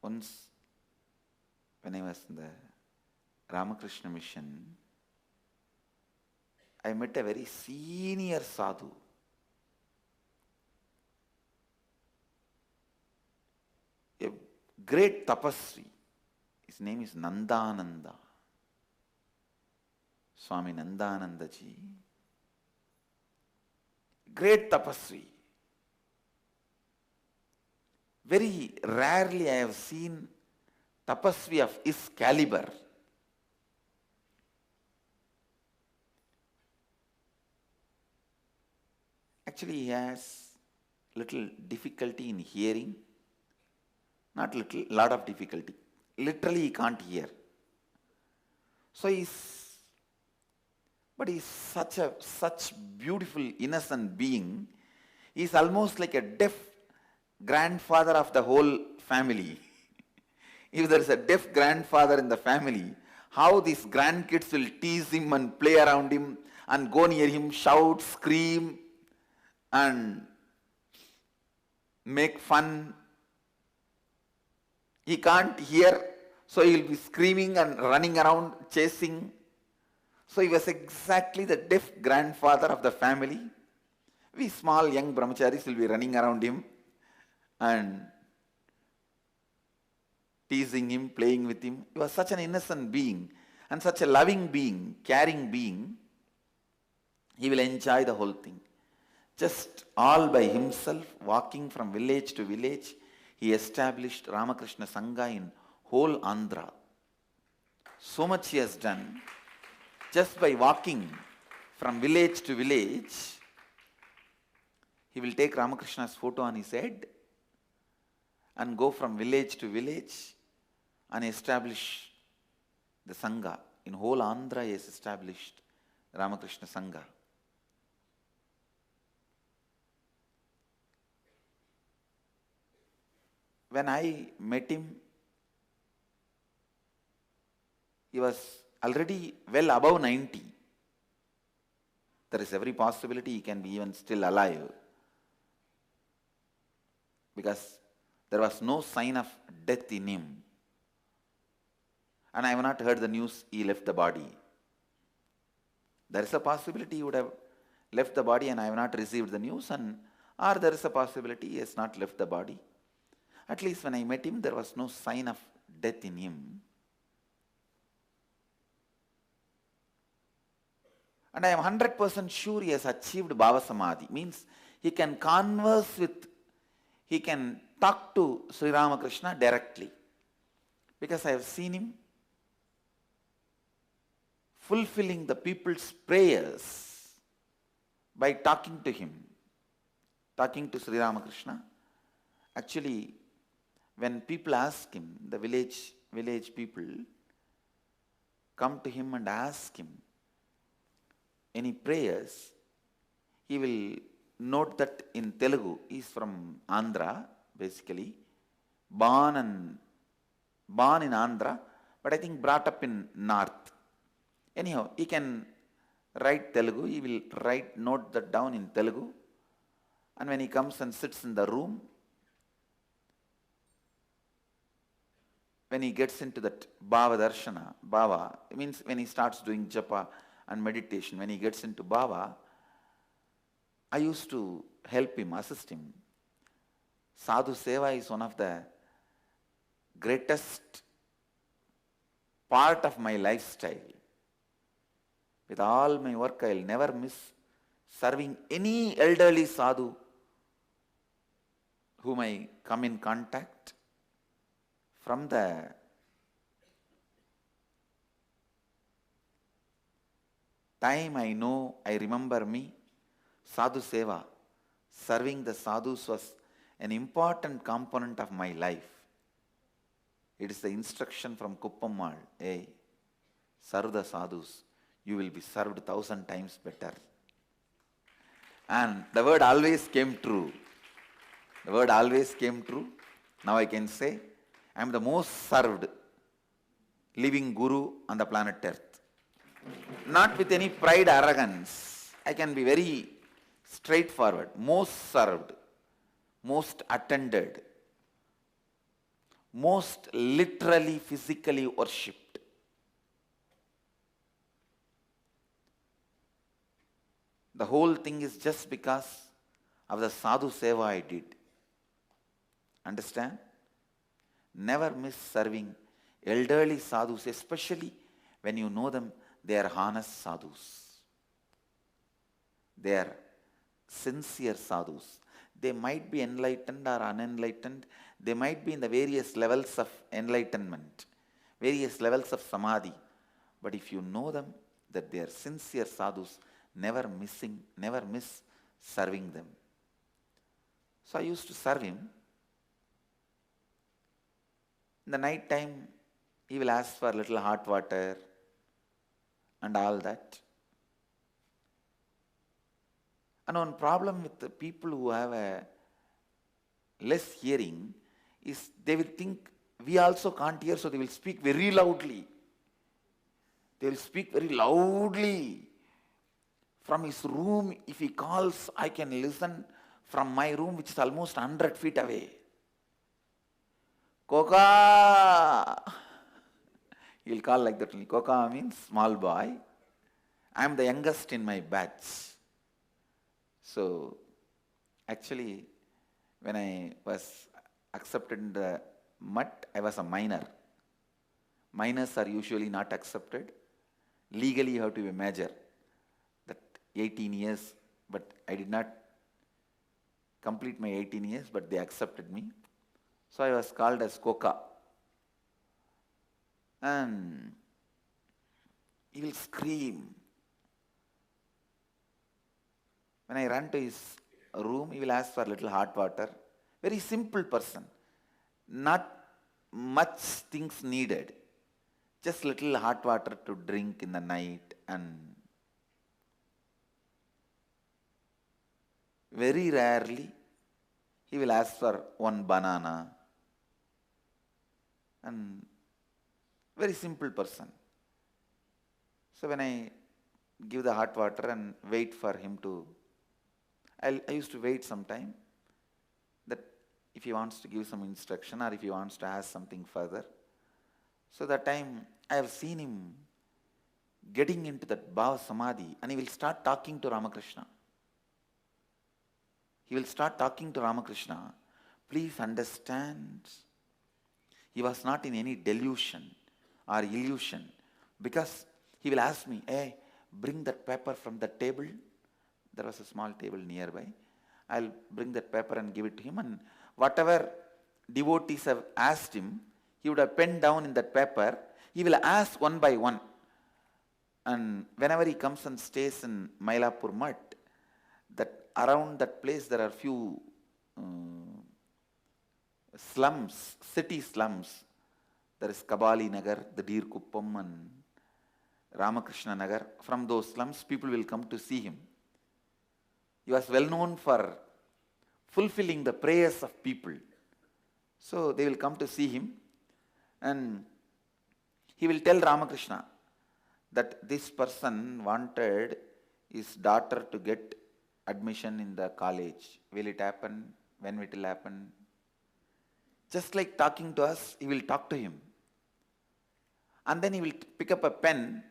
Once, when I was in the Ramakrishna mission, I met a very senior sadhu. A great tapasvi. His name is Nandananda. Swami Nandananda ji. Great tapasvi. Very rarely I have seen tapasvi of his caliber. Actually, he has little difficulty in hearing. Not little, lot of difficulty. Literally, he can't hear. So but he's such beautiful, innocent being. He's almost like a deaf grandfather of the whole family. If there is a deaf grandfather in the family, how these grandkids will tease him and play around him and go near him, shout, scream, and make fun. He can't hear, so he will be screaming and running around, chasing. So he was exactly the deaf grandfather of the family. We small young brahmacharis will be running around him and teasing him, playing with him. He was such an innocent being and such a loving being, caring being. He will enjoy the whole thing. Just all by himself, walking from village to village, he established Ramakrishna Sangha in whole Andhra. So much he has done. Just by walking from village to village, he will take Ramakrishna's photo on his head and go from village to village and establish the Sangha. In whole Andhra, he has established Ramakrishna Sangha. When I met him, he was already well above 90. There is every possibility he can be even still alive, because there was no sign of death in him. And I have not heard the news he left the body. There is a possibility he would have left the body and I have not received the news, or there is a possibility he has not left the body. At least when I met him, there was no sign of death in him. And I am 100% sure he has achieved Bhava Samadhi. Means he can converse with, he can talk to Sri Ramakrishna directly. Because I have seen him fulfilling the people's prayers by talking to him, talking to Sri Ramakrishna. Actually, when people ask him, the village people come to him and ask him any prayers, he will note that in Telugu. He is from Andhra, basically, born in Andhra, but I think brought up in North. Anyhow, he can write Telugu. He will note that down in Telugu, and when he comes and sits in the room, when he gets into that Bhava Darshana, Bhava, it means when he starts doing japa and meditation, when he gets into Bhava, I used to help him, assist him. Sadhu Seva is one of the greatest part of my lifestyle. With all my work, I will never miss serving any elderly sadhu whom I come in contact. From the time I know, I remember me, Sadhu Seva, serving the sadhus was an important component of my life. It is the instruction from Kuppammal, hey, serve the sadhus, you will be served 1,000 times better. And the word always came true. The word always came true. Now I can say, I am the most served living guru on the planet Earth. Not with any pride, arrogance. I can be very straightforward. Most served, most attended, most literally, physically worshipped. The whole thing is just because of the sadhu seva I did. Understand? Never miss serving elderly sadhus, especially when you know them, they are honest sadhus. They are sincere sadhus. They might be enlightened or unenlightened. They might be in the various levels of enlightenment, various levels of samadhi. But if you know them, that they are sincere sadhus, never miss serving them. So I used to serve him. In the night time, he will ask for a little hot water and all that. And one problem with the people who have a less hearing is they will think we also can't hear, so they will speak very loudly. They will speak very loudly. From his room, if he calls, I can listen from my room, which is almost 100 feet away. Koka! He will call like that only. Koka means small boy. I am the youngest in my batch. So, actually, when I was accepted in the mutt, I was a minor. Minors are usually not accepted. Legally, you have to be a major. That 18 years, but I did not complete my 18 years, but they accepted me. So I was called as Koka. And he will scream. When I run to his room, he will ask for a little hot water. Very simple person. Not much things needed. Just little hot water to drink in the night, and very rarely he will ask for one banana. And very simple person. So when I give the hot water and wait for him to, I used to wait some time, that if he wants to give some instruction or if he wants to ask something further. So that time I have seen him getting into that Bhava Samadhi, and he will start talking to Ramakrishna. He will start talking to Ramakrishna. Please understand, he was not in any delusion or illusion, because he will ask me, hey, bring that paper from the table. There was a small table nearby. I'll bring that paper and give it to him, and whatever devotees have asked him, he would have penned down in that paper. He will ask one by one. And whenever he comes and stays in Mylapore Mutt, that around that place there are few slums, city slums. There is Kabali Nagar, the Deer Kuppam, and Ramakrishna Nagar. From those slums, people will come to see him. He was well known for fulfilling the prayers of people. So they will come to see him, and he will tell Ramakrishna that this person wanted his daughter to get admission in the college. Will it happen? When it will happen? Just like talking to us, he will talk to him. And then he will pick up a pen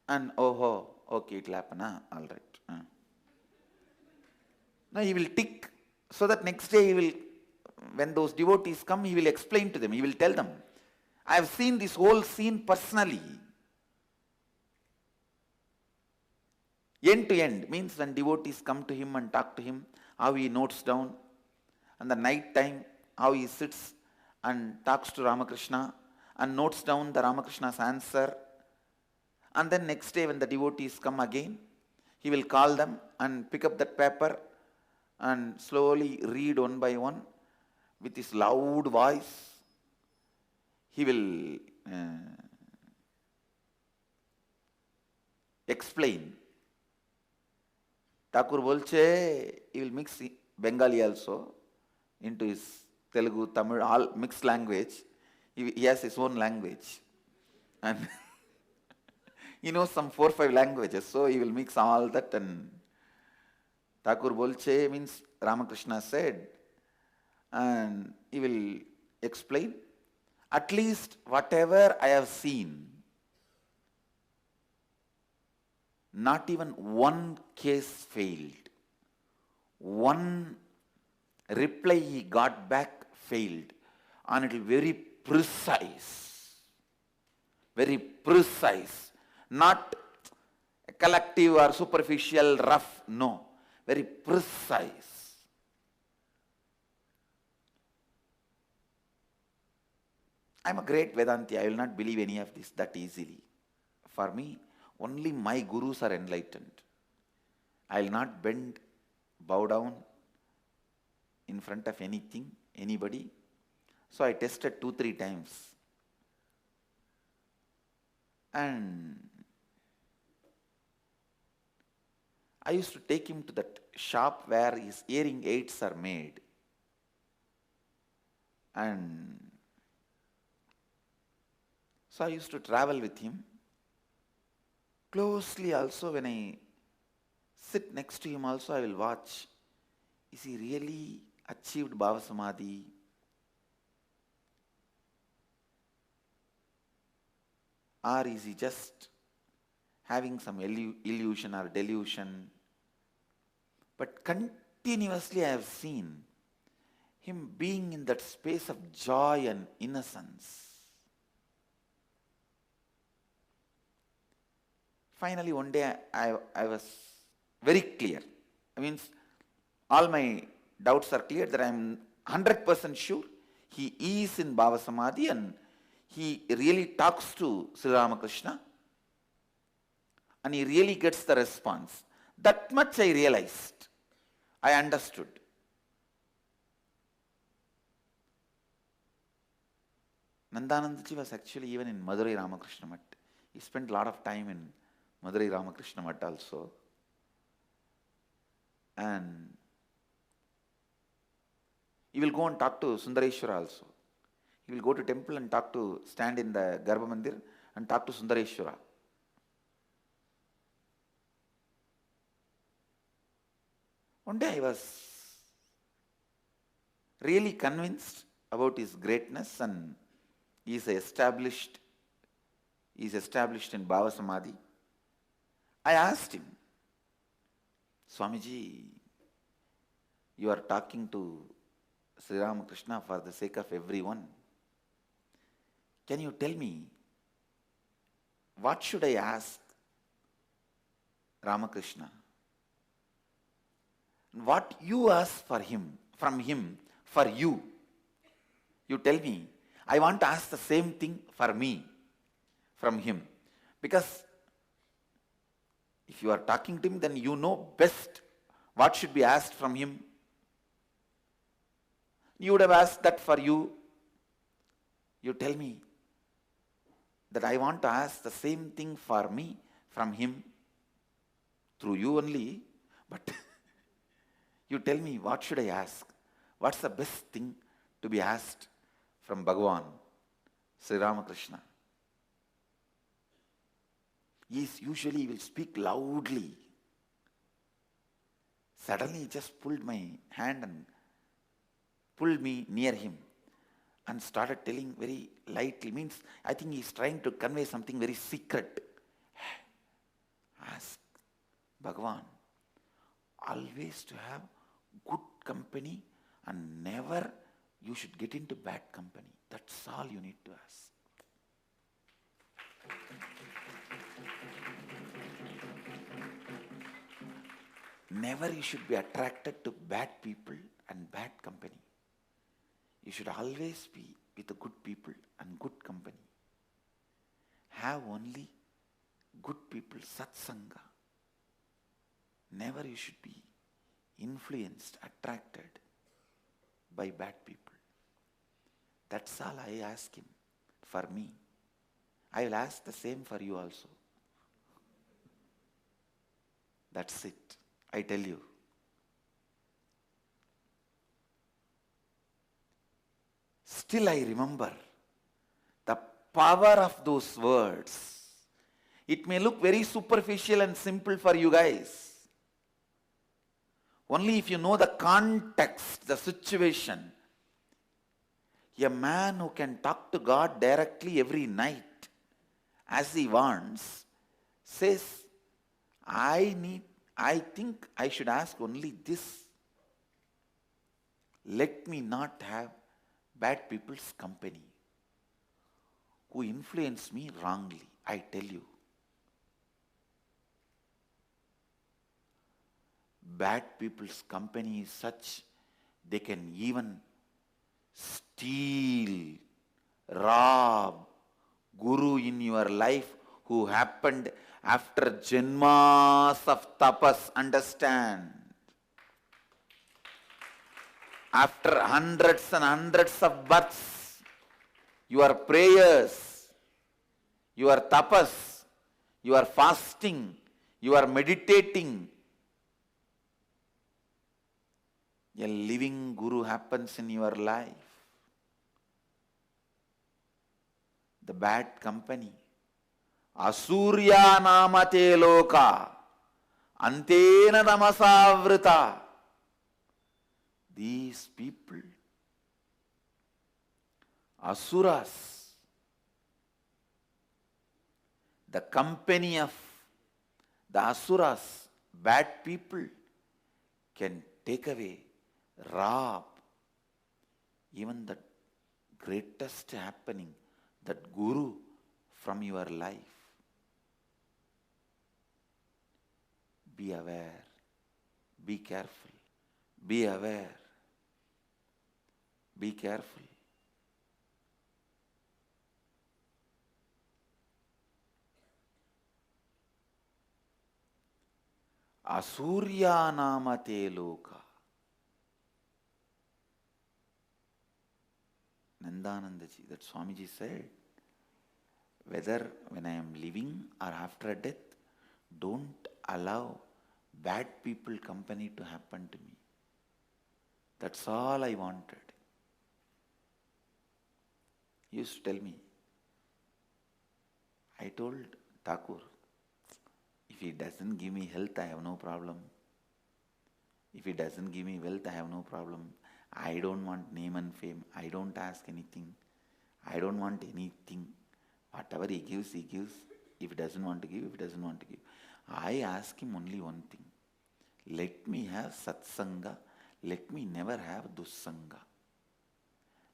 and, oh, okay, it will happen, all right. Now he will tick, so that next day he will, when those devotees come, he will explain to them, he will tell them. I have seen this whole scene personally. End to end means when devotees come to him and talk to him, how he notes down, and the night time, how he sits and talks to Ramakrishna and notes down the Ramakrishna's answer. And then next day when the devotees come again, he will call them and pick up that paper and slowly read one by one with his loud voice. He will explain. Thakur Bolche, he will mix Bengali also into his Telugu, Tamil, all mixed language. He has his own language. And he knows some 4 or 5 languages, so he will mix all that. And Thakur Bolche means Ramakrishna said, and he will explain. At least whatever I have seen, not even one case failed. One reply he got back failed, and it is very precise, not collective or superficial, rough, no, very precise. I am a great Vedanti, I will not believe any of this that easily. For me, only my gurus are enlightened. I will not bend, bow down in front of anything, anybody. So I tested 2-3 times. And I used to take him to that shop where his hearing aids are made. And so I used to travel with him. Closely also, when I sit next to him also, I will watch. Is he really achieved Bhava Samadhi? Or is he just having some illusion or delusion? But continuously I have seen him being in that space of joy and innocence. Finally, one day I was very clear. I mean, all my doubts are clear that I am 100% sure he is in Bhava Samadhi and he really talks to Sri Ramakrishna and he really gets the response. That much I realized. I understood. Nandanandaji was actually even in Madurai Ramakrishna Math. He spent a lot of time in Madurai Ramakrishna Math also. And he will go and talk to Sundareshwara also. He will go to temple and stand in the Garbha Mandir and talk to Sundareshwara. One day I was really convinced about his greatness, and he is established in Bhava Samadhi. I asked him, Swamiji, you are talking to Sri Ramakrishna for the sake of everyone. Can you tell me, what should I ask Ramakrishna? What you ask from him, for you. You tell me, I want to ask the same thing for me, from him. Because if you are talking to him, then you know best what should be asked from him. You would have asked that for you. You tell me that I want to ask the same thing for me from him, through you only, but you tell me, what should I ask? What's the best thing to be asked from Bhagavan, Sri Ramakrishna? He usually will speak loudly. Suddenly he just pulled my hand and pulled me near him and started telling very lightly. Means, I think he's trying to convey something very secret. Ask Bhagavan always to have good company and never you should get into bad company. That's all you need to ask. Never you should be attracted to bad people and bad company. You should always be with the good people and good company. Have only good people, satsanga. Never you should be influenced, attracted by bad people. That's all I ask him for me. I will ask the same for you also. That's it. I tell you. Still I remember the power of those words. It may look very superficial and simple for you guys. Only if you know the context, the situation. A man who can talk to God directly every night as he wants says, I think I should ask only this. Let me not have bad people's company who influence me wrongly. I tell you, bad people's company is such they can even steal, rob guru in your life who happened after janmas of tapas. Understand? After hundreds and hundreds of births, your prayers, your tapas, your fasting, your meditating, a living guru happens in your life. The bad company. Asurya namate loka antena namasavrita. These people, asuras, the company of the asuras, bad people, can take away, rob even the greatest happening, that guru, from your life. Be aware, be careful, be aware, be careful. Asurya namate loka. Nandanandaji, that Swamiji said, whether when I am living or after death, don't allow bad people company to happen to me. That's all I wanted. He used to tell me. I told Thakur, if he doesn't give me health, I have no problem. If he doesn't give me wealth, I have no problem. I don't want name and fame. I don't ask anything. I don't want anything. Whatever he gives, he gives. If he doesn't want to give, if he doesn't want to give. I ask him only one thing. Let me have satsanga. Let me never have dussanga.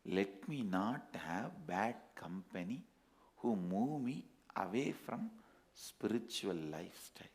Let me not have bad company who move me away from spiritual lifestyle.